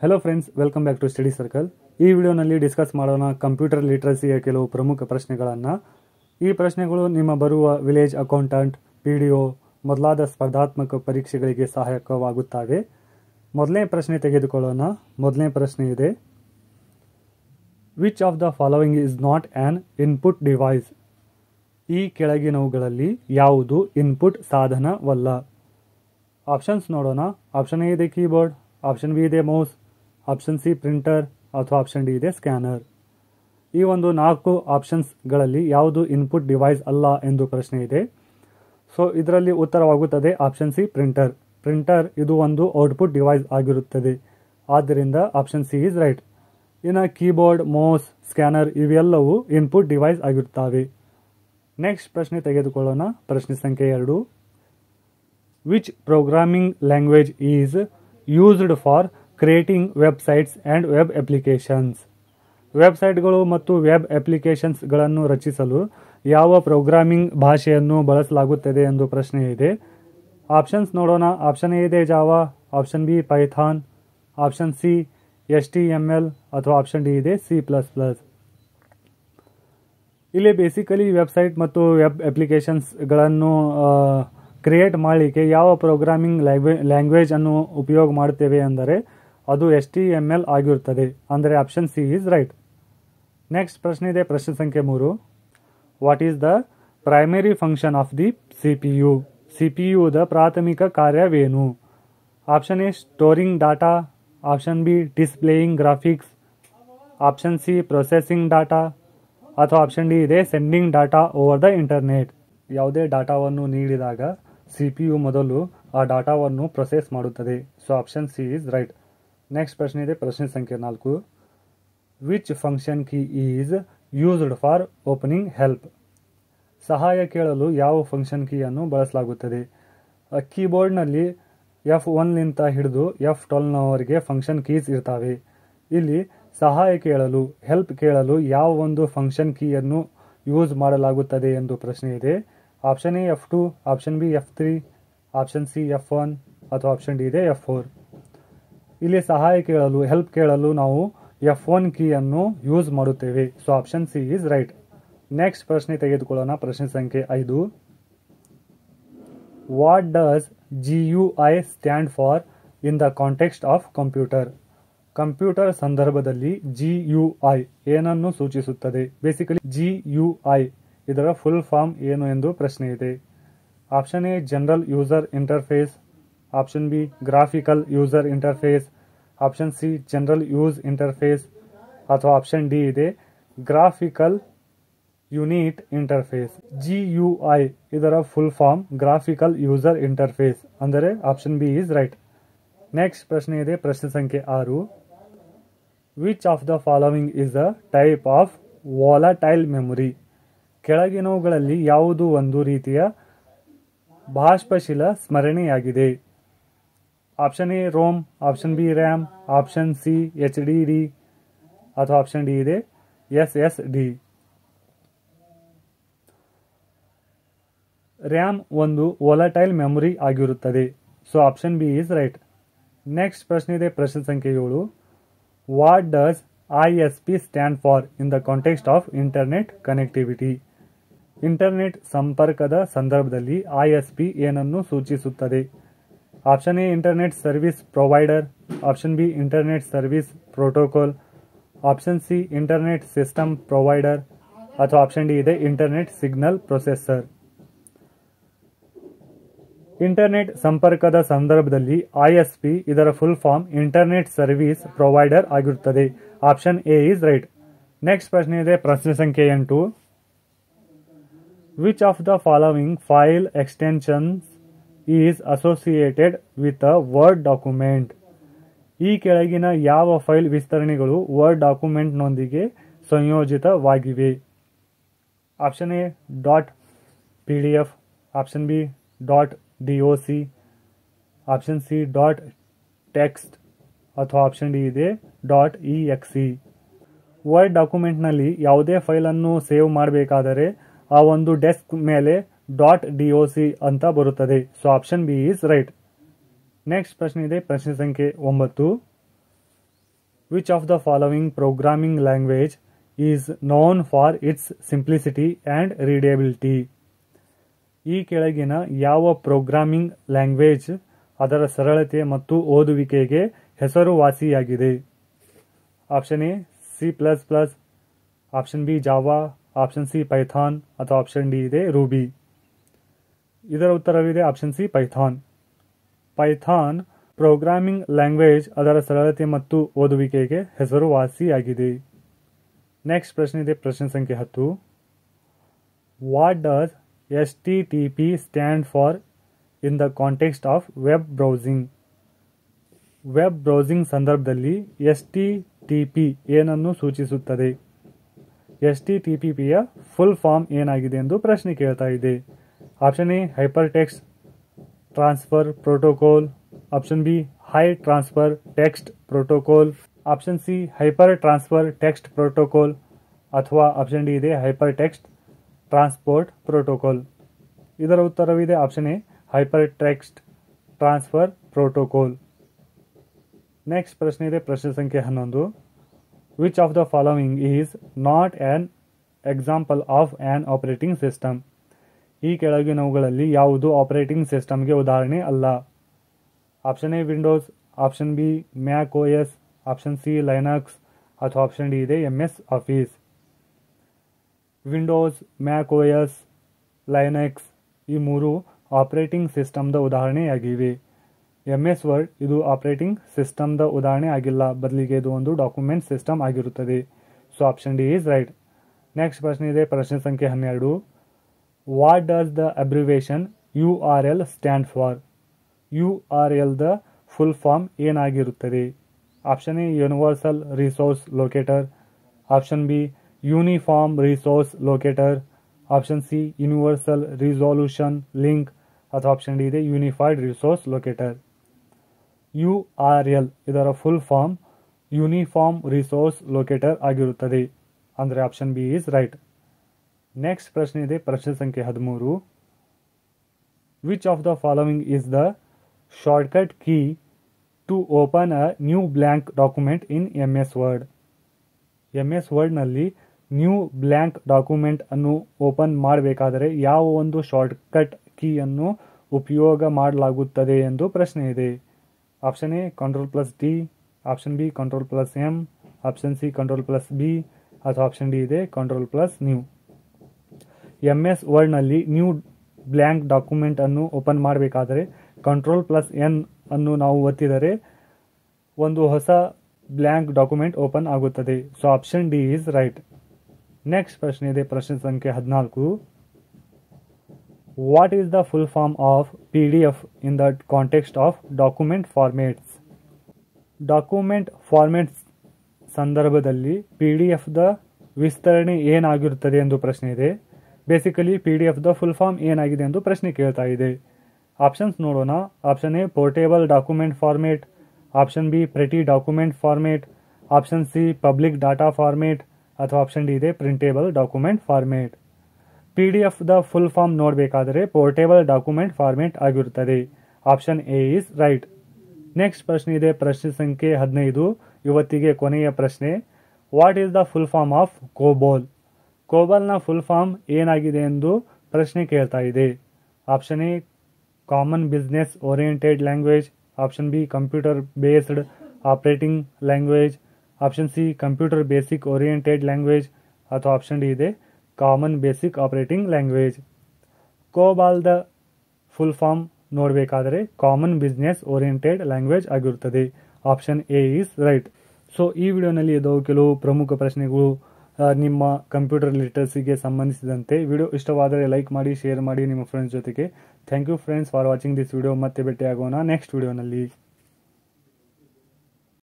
Hello friends, welcome back to study circle. ಈ ವಿಡಿಯೋನಲ್ಲಿ discuss ಮಾಡೋಣ ಕಂಪ್ಯೂಟರ್ ಲಿಟ್ರಸಿಯ ಕೆಲವು ಪ್ರಮುಖ ಪ್ರಶ್ನೆಗಳನ್ನು. ಈ ಪ್ರಶ್ನೆಗಳು ನಿಮ್ಮ ಬರುವ ವಿಲೇಜ್ ಅಕೌಂಟೆಂಟ್, PDO ಮೊದಲಾದ ಸ್ಪರ್ಧಾತ್ಮಕ ಪರೀಕ್ಷೆಗಳಿಗೆ ಸಹಾಯಕವಾಗುತ್ತವೆ. ಮೊದಲನೇ ಪ್ರಶ್ನೆ ತೆಗೆದುಕೊಳ್ಳೋಣ. ಮೊದಲನೇ ಪ್ರಶ್ನೆ ಇದೆ, which of the following is not on input device? ಈ ಕೆಳಗಿನವುಗಳಲ್ಲಿ ಯಾವುದು ಇನ್ಪುಟ್ ಸಾಧನವಲ್ಲ? ಆಪ್ಷನ್ಸ್ ನೋಡೋಣ. ಆಪ್ಷನ್ ಎ ಇದೆ ಕೀಬೋರ್ಡ್, ಆಪ್ಷನ್ ಬಿ ಇದೆ ಮೌಸ್, ಆಪ್ಷನ್ ಸಿ ಪ್ರಿಂಟರ್ ಅಥವಾ ಆಪ್ಷನ್ ಡಿ ಇದೆ ಸ್ಕ್ಯಾನರ್. ಈ ಒಂದು 4 ಆಪ್ಷನ್ಸ್ಗಳಲ್ಲಿ ಯಾವುದು ಇನ್ಪುಟ್ ಡಿವೈಸ್ ಅಲ್ಲ ಎಂದು ಪ್ರಶ್ನೆ ಇದೆ. ಸೊ ಇದರಲ್ಲಿ ಉತ್ತರವಾಗುತ್ತದೆ ಆಪ್ಷನ್ ಸಿ ಪ್ರಿಂಟರ್. ಪ್ರಿಂಟರ್ ಇದು ಒಂದು ಔಟ್ಪುಟ್ ಡಿವೈಸ್ ಆಗಿರುತ್ತದೆ. ಆದ್ದರಿಂದ ಆಪ್ಷನ್ ಸಿ ಇಸ್ ರೈಟ್. ಇನ್ನು ಕೀಬೋರ್ಡ್, ಮೌಸ್, ಸ್ಕ್ಯಾನರ್ ಇವೆಲ್ಲವೂ ಇನ್ಪುಟ್ ಡಿವೈಸ್ ಆಗಿರುತ್ತವೆ. ನೆಕ್ಸ್ಟ್ ಪ್ರಶ್ನೆ ತೆಗೆದುಕೊಳ್ಳೋಣ. ಪ್ರಶ್ನೆ ಸಂಖ್ಯೆ 2. Which programming language is used for creating websites and web applications? ವೆಬ್ಸೈಟ್ಗಳು ಮತ್ತು ವೆಬ್ ಅಪ್ಲಿಕೇಶನ್ಸ್ಗಳನ್ನು ರಚಿಸಲು ಯಾವ ಪ್ರೋಗ್ರಾಮಿಂಗ್ ಭಾಷೆಯನ್ನು ಬಳಸಲಾಗುತ್ತದೆ ಎಂದು ಪ್ರಶ್ನೆ ಇದೆ. ಆಪ್ಷನ್ಸ್ ನೋಡೋಣ. ಆಪ್ಷನ್ ಎ ಇದೆ Java, option B Python, option C HTML ಅಥವಾ ಆಪ್ಷನ್ ಡಿ ಇದೆ C++. ಇಲ್ಲಿ ಬೇಸಿಕಲಿ ವೆಬ್ಸೈಟ್ ಮತ್ತು ವೆಬ್ ಅಪ್ಲಿಕೇಶನ್ಸ್ಗಳನ್ನು ಕ್ರಿಯೇಟ್ ಮಾಡಲಿಕ್ಕೆ ಯಾವ ಪ್ರೋಗ್ರಾಮಿಂಗ್ ಲ್ಯಾಂಗ್ವೇಜ್ ಅನ್ನು ಉಪಯೋಗ ಮಾಡುತ್ತೇವೆ ಅಂದರೆ ಅದು HTML ಆಗಿರುತ್ತದೆ. ಅಂದರೆ option C is right. Next ಪ್ರಶ್ನೆ ಇದೆ ಪ್ರಶ್ನೆ ಸಂಖ್ಯೆ 3. What is the primary function of the CPU? CPUದ ಪ್ರಾಥಮಿಕ ಕಾರ್ಯವೇನು? Option A storing data, option B displaying graphics, option C processing data ಅಥವಾ ಆಪ್ಷನ್ ಡಿ ಇದೆ sending data over the internet. ಯಾವುದೇ ಡಾಟಾವನ್ನು ನೀಡಿದಾಗ CPU ಮೊದಲು ಆ ಡಾಟಾವನ್ನು ಪ್ರೊಸೆಸ್ ಮಾಡುತ್ತದೆ. So option C is right. Next ಪ್ರಶ್ನೆ ಇದೆ ಪ್ರಶ್ನೆ ಸಂಖ್ಯೆ 4. Which function key is used for opening help? ಸಹಾಯ ಕೇಳಲು ಯಾವ ಫಂಕ್ಷನ್ ಕೀಯನ್ನು ಬಳಸಲಾಗುತ್ತದೆ? ಕೀಬೋರ್ಡ್ನಲ್ಲಿ F1 ಹಿಡಿದು F12 ಫಂಕ್ಷನ್ ಕೀಸ್ ಇರ್ತವೆ. ಇಲ್ಲಿ ಸಹಾಯ ಕೇಳಲು, ಹೆಲ್ಪ್ ಕೇಳಲು ಯಾವ ಒಂದು ಫಂಕ್ಷನ್ ಕೀಯನ್ನು ಯೂಸ್ ಮಾಡಲಾಗುತ್ತದೆ ಎಂದು ಪ್ರಶ್ನೆ ಇದೆ. Option A F2, option B F3, option C F1 ಅಥವಾ ಆಪ್ಷನ್ ಡಿ ಇದೆ F4. ಇಲ್ಲಿ ಸಹಾಯ ಕೇಳಲು, ಹೆಲ್ಪ್ ಕೇಳಲು ನಾವು F1 ಕೀಯನ್ನು ಯೂಸ್ ಮಾಡುತ್ತೇವೆ. So option C is right. Next ಪ್ರಶ್ನೆ ತೆಗೆದುಕೊಳ್ಳೋಣ. ಪ್ರಶ್ನೆ ಸಂಖ್ಯೆ 5. What does GUI stand for in the context of computer? Computer ಸಂದರ್ಭದಲ್ಲಿ GUI ಏನನ್ನು ಸೂಚಿಸುತ್ತದೆ? ಬೇಸಿಕಲಿ GUI ಇದರ ಫುಲ್ ಫಾರ್ಮ್ ಏನು ಎಂದು ಪ್ರಶ್ನೆ ಇದೆ. Option A general user interface, option B graphical user interface, option C general use interface ಅಥವಾ option D ಇದೆ ಗ್ರಾಫಿಕಲ್ ಯೂನಿಟ್ ಇಂಟರ್ಫೇಸ್. GUI ಇದರ full form graphical user interface. ಅಂದರೆ option B is right. Next ಪ್ರಶ್ನೆ ಇದೆ ಪ್ರಶ್ನೆ ಸಂಖ್ಯೆ 6. Which of the following is a type of volatile memory? ಕೆಳಗಿನವುಗಳಲ್ಲಿ ಯಾವುದು ಒಂದು ರೀತಿಯ ಬಾಷ್ಪಶೀಲ ಸ್ಮರಣೆಯಾಗಿದೆ? Option A ROM, option B RAM, option C HDD ಅಥವಾ ಆಪ್ಷನ್ ಡಿ ಇದೆ SSD. ರ್ಯಾಮ್ ಒಂದು ವಾಲಟೈಲ್ ಮೆಮೊರಿ ಆಗಿರುತ್ತದೆ. So option B is right. Next ಪ್ರಶ್ನೆ ಇದೆ ಪ್ರಶ್ನೆ ಸಂಖ್ಯೆ 7. What does ISP stand for in the context of internet connectivity? Internet ಸಂಪರ್ಕದ ಸಂದರ್ಭದಲ್ಲಿ ISP ಏನನ್ನು ಸೂಚಿಸುತ್ತದೆ? Option A internet service provider, option B internet service protocol, option C internet system provider ಅಥವಾ option D ಇದೆ ಇಂಟರ್ನೆಟ್ ಸಿಗ್ನಲ್ ಪ್ರೊಸೆಸರ್. ಇಂಟರ್ನೆಟ್ ಸಂಪರ್ಕದ ಸಂದರ್ಭದಲ್ಲಿ ISP ಇದರ full form internet service provider ಆಗಿರುತ್ತದೆ. Option A is right. Next ಪ್ರಶ್ನೆ ಇದೆ ಪ್ರಶ್ನೆ ಸಂಖ್ಯೆ 8. Which of the following file extensions is associated with a Word document? ಈ ಕೆಳಗಿನ ಯಾವ ಫೈಲ್ ವಿಸ್ತರಣೆಗಳು ವರ್ಡ್ ಡಾಕ್ಯುಮೆಂಟ್ನೊಂದಿಗೆ ಸಂಯೋಜಿತವಾಗಿವೆ? Option A .pdf, option B .doc, option C .text ಅಥವಾ ಆಪ್ಷನ್ ಡಿ ಇದೆ .exe. ವರ್ಡ್ ಡಾಕ್ಯುಮೆಂಟ್ನಲ್ಲಿ ಯಾವುದೇ ಫೈಲನ್ನು ಸೇವ್ ಮಾಡಬೇಕಾದರೆ ಆ ಒಂದು ಡೆಸ್ಕ್ ಮೇಲೆ .doc ಅಂತ ಬರುತ್ತದೆ. So option B is right. Next ಪ್ರಶ್ನೆ ಇದೆ ಪ್ರಶ್ನೆ ಸಂಖ್ಯೆ 9. Which of the following programming language is known for its simplicity and readability? ಈ ಕೆಳಗಿನ ಯಾವ ಪ್ರೋಗ್ರಾಮಿಂಗ್ ಲ್ಯಾಂಗ್ವೇಜ್ ಅದರ ಸರಳತೆ ಮತ್ತು ಓದುವಿಕೆಗೆ ಹೆಸರುವಾಸಿಯಾಗಿದೆ? Option A C++, option B Java, option C Python ಅಥವಾ ಆಪ್ಷನ್ ಡಿ ಇದೆ ರೂಬಿ. ಇದರ ಉತ್ತರವಿದೆ option C Python. Python programming language ಅದರ ಸರಳತೆ ಮತ್ತು ಓದುವಿಕೆಗೆ ಹೆಸರುವಾಸಿಯಾಗಿದೆ. ನೆಕ್ಸ್ಟ್ ಪ್ರಶ್ನೆ ಇದೆ ಪ್ರಶ್ನೆ ಸಂಖ್ಯೆ 10. What does HTTP stand for in the context of web browsing? Web browsing ಸಂದರ್ಭದಲ್ಲಿ HTTP ಏನನ್ನು ಸೂಚಿಸುತ್ತದೆ? HTTPಯ ಫುಲ್ ಫಾರ್ಮ್ ಏನಾಗಿದೆ ಎಂದು ಪ್ರಶ್ನೆ ಕೇಳ್ತಾ ಇದೆ. Option A hyper text transfer protocol, option B high transfer text protocol, option C hyper transfer text protocol ಅಥವಾ option D ಇದೆ ಹೈಪರ್ ಟೆಕ್ಸ್ಟ್ ಟ್ರಾನ್ಸ್ಪೋರ್ಟ್ ಪ್ರೋಟೋಕಾಲ್. ಇದರ ಉತ್ತರವಿದೆ option A hyper text transfer protocol. Next ಪ್ರಶ್ನೆ ಇದೆ ಪ್ರಶ್ನೆ ಸಂಖ್ಯೆ 11. Which of the following is not an example of an operating system? ಈ ಕೆಳಗಿನವುಗಳಲ್ಲಿ ಯಾವುದು ಆಪರೇಟಿಂಗ್ ಸಿಸ್ಟಮ್ಗೆ ಉದಾಹರಣೆ ಅಲ್ಲ? Option A Windows, option B Mac OS, option C Linux ಅಥವಾ ಆಪ್ಷನ್ ಡಿ ಇದೆ MS Office. Windows, Mac OS, Linux ಈ ಮೂರು ಆಪರೇಟಿಂಗ್ ಸಿಸ್ಟಮ್ದ ಉದಾಹರಣೆಯಾಗಿವೆ. MS ವರ್ಡ್ ಇದು ಆಪರೇಟಿಂಗ್ ಸಿಸ್ಟಮ್ದ ಉದಾಹರಣೆ ಆಗಿಲ್ಲ, ಬದಲಿಗೆ ಇದು ಒಂದು ಡಾಕ್ಯುಮೆಂಟ್ ಸಿಸ್ಟಮ್ ಆಗಿರುತ್ತದೆ. So option D is right. Next ಪ್ರಶ್ನೆ ಇದೆ ಪ್ರಶ್ನೆ ಸಂಖ್ಯೆ 12. What does the abbreviation URL stand for? URL ದ ಫುಲ್ ಫಾರ್ಮ್ ಏನಾಗಿರುತ್ತದೆ? Option A universal resource locator, option B uniform resource locator, option C universal resolution link ಅಥವಾ option D ಇದೆ unified resource locator. URL ಇದರ full form uniform resource locator ಆಗಿರುತ್ತದೆ. ಅಂದರೆ option B is right. Next ಪ್ರಶ್ನೆ ಇದೆ ಪ್ರಶ್ನೆ ಸಂಖ್ಯೆ 13. Which of the following is the shortcut key to open a new blank document in MS Word? MS ವರ್ಡ್ನಲ್ಲಿ new blank document ಅನ್ನು open ಮಾಡಬೇಕಾದರೆ ಯಾವ ಒಂದು ಶಾರ್ಟ್ಕಟ್ ಕೀಯನ್ನು ಉಪಯೋಗ ಮಾಡಲಾಗುತ್ತದೆ ಎಂದು ಪ್ರಶ್ನೆ ಇದೆ. Option A Ctrl+D, option B Ctrl+M, option C Ctrl+B ಅಥವಾ ಆಪ್ಷನ್ ಡಿ ಇದೆ Ctrl+New. MS ವರ್ಡ್ನಲ್ಲಿ ನ್ಯೂ ಬ್ಲ್ಯಾಂಕ್ ಡಾಕ್ಯುಮೆಂಟ್ ಅನ್ನು ಓಪನ್ ಮಾಡಬೇಕಾದರೆ Ctrl+N ಅನ್ನು ನಾವು ಒತ್ತಿದರೆ ಒಂದು ಹೊಸ ಬ್ಲ್ಯಾಂಕ್ ಡಾಕ್ಯುಮೆಂಟ್ ಓಪನ್ ಆಗುತ್ತದೆ. So option D is right. Next ಪ್ರಶ್ನೆ ಇದೆ ಪ್ರಶ್ನೆ ಸಂಖ್ಯೆ 14. What is the full form of PDF in the context of document formats? Document formats ಸಂದರ್ಭದಲ್ಲಿ PDF ದ ವಿಸ್ತರಣೆ ಏನಾಗಿರುತ್ತದೆ ಎಂದು ಪ್ರಶ್ನೆ ಇದೆ. ಬೇಸಿಕಲಿ PDF ದ ಫುಲ್ ಫಾರ್ಮ್ ಏನಾಗಿದೆ ಎಂದು ಪ್ರಶ್ನೆ ಕೇಳ್ತಾ ಇದೆ. ಆಪ್ಷನ್ಸ್ ನೋಡೋಣ. Option A portable document format, option B pretty document format, option C public data format ಅಥವಾ ಆಪ್ಷನ್ ಡಿ ಇದೆ ಪ್ರಿಂಟೇಬಲ್ ಡಾಕ್ಯುಮೆಂಟ್ ಫಾರ್ಮೇಟ್. PDF ದ ಫುಲ್ ಫಾರ್ಮ್ ನೋಡಬೇಕಾದರೆ ಪೋರ್ಟೇಬಲ್ ಡಾಕ್ಯುಮೆಂಟ್ ಫಾರ್ಮೇಟ್ ಆಗಿರುತ್ತದೆ. Option A is right. Next ಪ್ರಶ್ನೆ ಇದೆ ಪ್ರಶ್ನೆ ಸಂಖ್ಯೆ 15. ಇವತ್ತಿಗೆ ಕೊನೆಯ ಪ್ರಶ್ನೆ. What is the full form of COBOL? ಕೋಬೋಲ್ನ ಫುಲ್ ಫಾರ್ಮ್ ಏನಾಗಿದೆ ಎಂದು ಪ್ರಶ್ನೆ ಕೇಳ್ತಾ ಇದೆ. Option A common business oriented language, option B computer based operating language, option C computer basic oriented language ಅಥವಾ ಆಪ್ಷನ್ ಡಿ ಇದೆ ಕಾಮನ್ ಬೇಸಿಕ್ ಆಪರೇಟಿಂಗ್ ಲ್ಯಾಂಗ್ವೇಜ್. ಕೋಬಾಲ್ದ full form ನೋಡಬೇಕಾದರೆ ಕಾಮನ್ ಬಿಸ್ನೆಸ್ ಓರಿಯೆಂಟೆಡ್ ಲ್ಯಾಂಗ್ವೇಜ್ ಆಗಿರುತ್ತದೆ. Option A is right. So ಈ ವಿಡಿಯೋನಲ್ಲಿ ಇದ್ದವು ಕೆಲವು ಪ್ರಮುಖ ಪ್ರಶ್ನೆಗಳು ನಿಮ್ಮ ಕಂಪ್ಯೂಟರ್ ಲಿಟರಸಿಗೆ ಸಂಬಂಧಿಸಿದಂತೆ. ವಿಡಿಯೋ ಇಷ್ಟವಾದರೆ ಲೈಕ್ ಮಾಡಿ, ಶೇರ್ ಮಾಡಿ ನಿಮ್ಮ ಫ್ರೆಂಡ್ಸ್ ಜೊತೆಗೆ. Thank you friends for watching this video. ಮತ್ತೆ ಭೇಟಿಯಾಗೋಣ ನೆಕ್ಸ್ಟ್ ವಿಡಿಯೋನಲ್ಲಿ.